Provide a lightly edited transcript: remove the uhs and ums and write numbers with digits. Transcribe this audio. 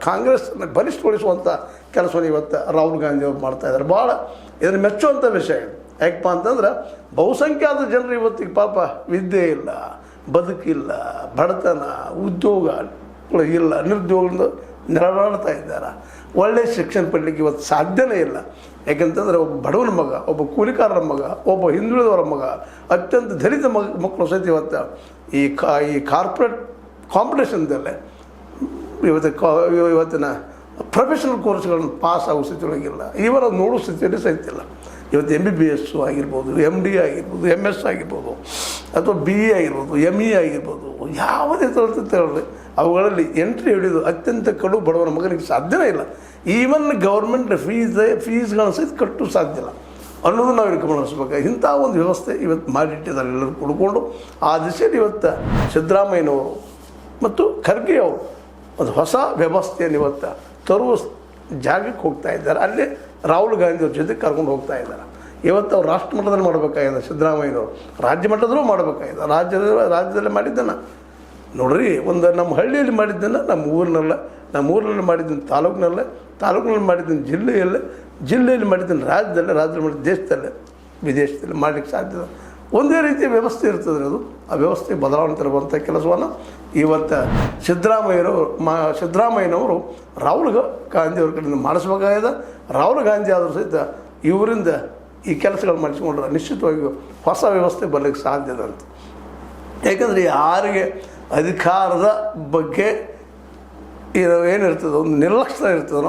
ಕಾಂಗ್ರೆಸ್ನ ಬಲಿಷ್ಠಗೊಳಿಸುವಂಥ ಕೆಲಸವನ್ನು ಇವತ್ತು ರಾಹುಲ್ ಗಾಂಧಿ ಅವರು ಮಾಡ್ತಾಯಿದ್ದಾರೆ. ಭಾಳ ಇದನ್ನು ಮೆಚ್ಚುವಂಥ ವಿಷಯ. ಯಾಕಪ್ಪ ಅಂತಂದ್ರೆ ಬಹುಸಂಖ್ಯಾತ ಜನರು ಇವತ್ತಿಗೆ ಪಾಪ ವಿದ್ಯೆ ಇಲ್ಲ, ಬದುಕಿಲ್ಲ, ಬಡತನ, ಉದ್ಯೋಗ ಇಲ್ಲ, ನಿರುದ್ಯೋಗದಿಂದ ನೆರಳಾಡ್ತಾ ಇದ್ದಾರೆ. ಒಳ್ಳೆಯ ಶಿಕ್ಷಣ ಪಡಲಿಕ್ಕೆ ಇವತ್ತು ಸಾಧ್ಯನೇ ಇಲ್ಲ. ಯಾಕೆಂತಂದರೆ ಒಬ್ಬ ಬಡವನ ಮಗ, ಒಬ್ಬ ಕೂಲಿಕಾರರ ಮಗ, ಒಬ್ಬ ಹಿಂದುಳಿದವರ ಮಗ, ಅತ್ಯಂತ ದಲಿತ ಮಕ್ಕಳು ಸಹಿತ ಇವತ್ತು ಈ ಕಾರ್ಪೊರೇಟ್ ಕಾಂಪಿಟೇಷನ್ದಲ್ಲೇ ಇವತ್ತಿನ ಪ್ರೊಫೆಷನಲ್ ಕೋರ್ಸ್ಗಳನ್ನು ಪಾಸ್ ಆಗೋ ಸ್ಥಿತಿಯೊಳಗಿಲ್ಲ. ಇವರ ನೋಡೋ ಸ್ಥಿತಿಯಲ್ಲಿ ಸಹಿತಿಲ್ಲ. ಇವತ್ತು MBBS ಆಗಿರ್ಬೋದು, MD ಆಗಿರ್ಬೋದು, MS ಆಗಿರ್ಬೋದು, ಅಥವಾ BE ಆಗಿರ್ಬೋದು, ME ಆಗಿರ್ಬೋದು, ಯಾವುದೇ ತಗೊಳ್ಳಿ ಅವುಗಳಲ್ಲಿ ಎಂಟ್ರಿ ಹಿಡಿದು ಅತ್ಯಂತ ಕಡು ಬಡವನ ಮಗನಿಗೆ ಸಾಧ್ಯನೇ ಇಲ್ಲ. ಈವನ್ ಗೌರ್ಮೆಂಟ್ ಫೀಸ್ಗಳನ್ನು ಸಹಿತ ಕಟ್ಟು ಸಾಧ್ಯ ಇಲ್ಲ ಅನ್ನೋದು ನಾವು ಇಲ್ಲಿ ಗಮನಿಸ್ಬೇಕು. ಇಂಥ ಒಂದು ವ್ಯವಸ್ಥೆ ಇವತ್ತು ಮಾಡಿಟ್ಟಿದ್ದಾರೆ. ಎಲ್ಲರೂ ಕುಡ್ಕೊಂಡು ಆ ದಿಶೆಯಲ್ಲಿ ಇವತ್ತು ಸಿದ್ದರಾಮಯ್ಯನವರು ಮತ್ತು ಖರ್ಗೆ ಅವರು ಒಂದು ಹೊಸ ವ್ಯವಸ್ಥೆಯನ್ನು ಇವತ್ತು ತರುವ ಜಾಗಕ್ಕೆ ಹೋಗ್ತಾ ಇದ್ದಾರೆ. ಅಲ್ಲೇ ರಾಹುಲ್ ಗಾಂಧಿ ಅವ್ರ ಜೊತೆ ಕರ್ಕೊಂಡು ಹೋಗ್ತಾ ಇದ್ದಾರೆ. ಇವತ್ತು ಅವ್ರು ರಾಷ್ಟ್ರ ಮಟ್ಟದಲ್ಲಿ ಮಾಡಬೇಕಾಗಿದೆ, ಸಿದ್ದರಾಮಯ್ಯನವರು ರಾಜ್ಯ ಮಟ್ಟದಲ್ಲೂ ಮಾಡಬೇಕಾಗಿದೆ. ರಾಜ್ಯದಲ್ಲೇ ಮಾಡಿದ್ದನ್ನು ನೋಡ್ರಿ, ಒಂದು ನಮ್ಮ ಹಳ್ಳಿಯಲ್ಲಿ ಮಾಡಿದ್ದನ್ನು ನಮ್ಮ ಊರಿನಲ್ಲಿ ಮಾಡಿದ್ದನ್ನು ತಾಲೂಕಿನಲ್ಲಿ ಮಾಡಿದ್ದನ್ನು ಜಿಲ್ಲೆಯಲ್ಲಿ ಮಾಡಿದ್ದನ್ನು ರಾಜ್ಯದಲ್ಲಿ ಮಾಡಿದ ದೇಶದಲ್ಲೇ ವಿದೇಶದಲ್ಲಿ ಮಾಡಲಿಕ್ಕೆ ಸಾಧ್ಯ. ಒಂದೇ ರೀತಿಯ ವ್ಯವಸ್ಥೆ ಇರ್ತದೆ. ಅದು ಆ ವ್ಯವಸ್ಥೆ ಬದಲಾವಣೆ ತರುವಂಥ ಕೆಲಸವನ್ನು ಇವತ್ತು ಸಿದ್ದರಾಮಯ್ಯನವರು ರಾಹುಲ್ ಗಾಂಧಿ ಅವ್ರ ಕಡೆಯಿಂದ ಮಾಡಿಸ್ಬೇಕಾಗಿದೆ. ರಾಹುಲ್ ಗಾಂಧಿ ಆದರೂ ಸಹಿತ ಇವರಿಂದ ಈ ಕೆಲಸಗಳು ಮಾಡಿಸ್ಕೊಂಡ್ರೆ ನಿಶ್ಚಿತವಾಗಿ ಹೊಸ ವ್ಯವಸ್ಥೆ ಬರಲಿಕ್ಕೆ ಸಾಧ್ಯದ ಅಂತ. ಯಾಕಂದರೆ ಯಾರಿಗೆ ಅಧಿಕಾರದ ಬಗ್ಗೆ ಏನಿರ್ತದೆ, ಒಂದು ನಿರ್ಲಕ್ಷ್ಯ ಇರ್ತದೆ.